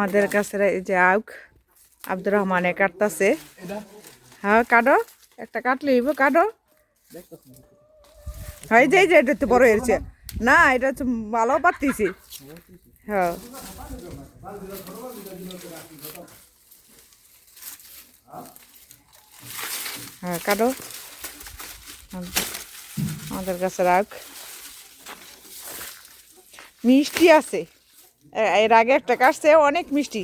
আমাদের কাছে এই যে আউক আব্দুর রহমানে কাটতাছে। হ্যাঁ কাটো, একটা কাটলে কাটো। হ্যাঁ যে এটা তো বড় হয়েছে না, এটা হচ্ছে ভালো পারতেছি। হ্যাঁ হ্যাঁ কাটো, আমাদের কাছে রাখ। মিষ্টি আছে, এর আগে একটা কাটছে অনেক মিষ্টি,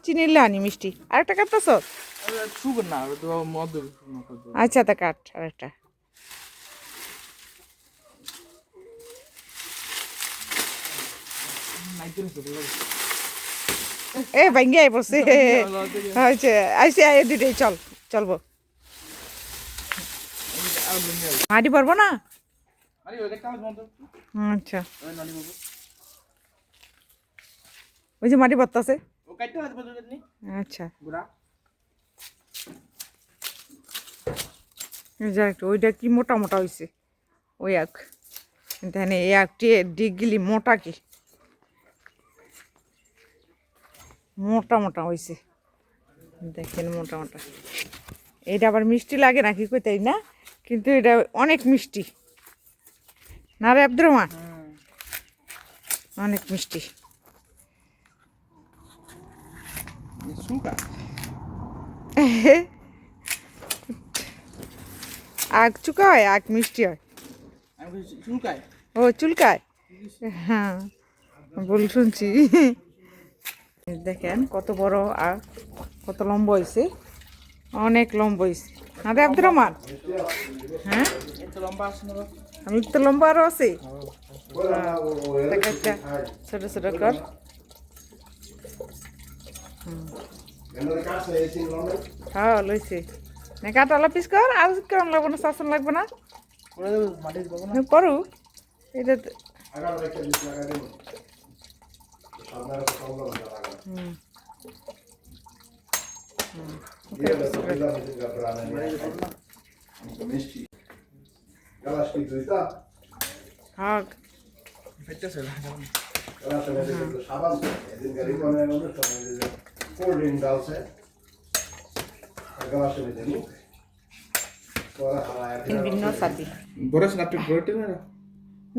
চিনির লানি মিষ্টি। আরেকটা কাটতেছ? আচ্ছা তা কাট আরেকটা। এ ভাঙ্গি আই পড়ছে হয়েছে আইসে আই দুটাই চল চলবো। মাটি পারবো না। আচ্ছা ওই যে মাটি পড়তেছে। আচ্ছা ওইটা কি মোটা মোটা হয়েছে ওই আখ, কিন্তু এই আখটি ডিগলি মোটা কি মোটা মোটা হয়েছে দেখেন, মোটা মোটা। এটা আবার মিষ্টি লাগে নাকি কইতাই না, কিন্তু এটা অনেক মিষ্টি না রে আব্দুর রহমান, অনেক মিষ্টি। আখ চুকা হয়, আখ মিষ্টি হয়। ও চুলকায়, হ্যাঁ বল শুনছি। দেখেন কত বড় আর কত লম্বা হয়েছে, অনেক লম্বা হয়েছে। আরে আব্দুর রহমান, হ্যাঁ আমি তো লম্বা আরো আছে। ছোট ছোট কর। হ্যাঁ লইছে না, কাটালা পিস কর। আর কেমন লাগবে না, শাসন লাগবে না করু এটা। হ্যাঁ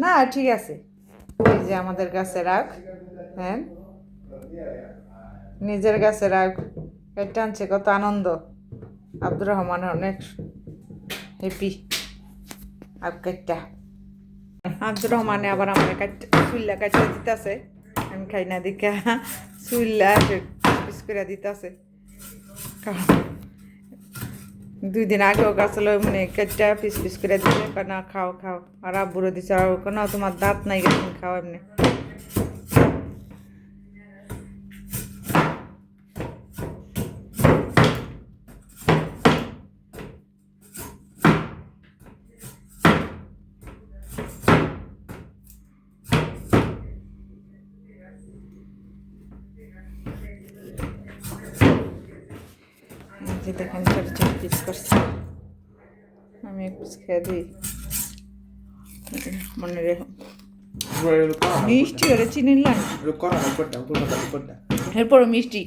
না ঠিক আছে। এই যে আমাদের কাছে রাখ, হ্যাঁ নিজের কাছে রাখ। এটা আনছে কত আনন্দ, আব্দুর রহমান অনেক হ্যাপি। আপকেটটা আব্দুর রহমানে আবার আমার চুল্লা কাটতে দিতেছে, আমি খাই না দিকে চুল্লা পিস করে দিতেছে। 2 দিন আগেও গাছলো মানে কেটটা পিস পিস করে দিতে না, খাও খাও। আর আব্বুরও দিচ্ছে, আর কোনো তোমার দাঁত নাই গেছে, খাও এমনি। দেখেন ছোট ছোট পিস করছি, আমি এক পিস খেয়ে দিই। মনে রেখো মিষ্টি ওরে চিনি লাগে, এরপর মিষ্টি